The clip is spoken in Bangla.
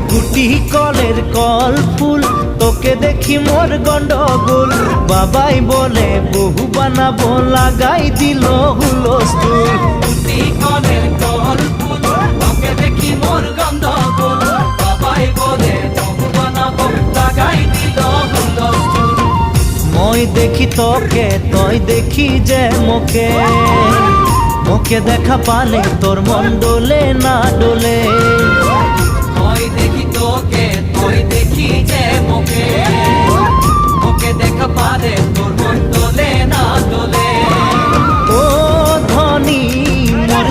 গুটি কলের কল ফুল তোকে দেখি মোর গন্ডগোল বাবাই বলে বহু বানাবো লাগাই দিল হুলস্থুল গুটি কলের কল ফুল তোকে দেখি মোর গন্ডগোল বাবাই বলে বহু বানাবো লাগাই দিল হুলস্থুল মই দেখি তোকে তই দেখি যে মোকে মোকে দেখা পালে তোর মন ডোলে না ডোলে মই দেখি তোকে তুই দেখি যে মোকে মোকে দেখা পারে তোর মন দোলে না দোলে ও ধনী মোর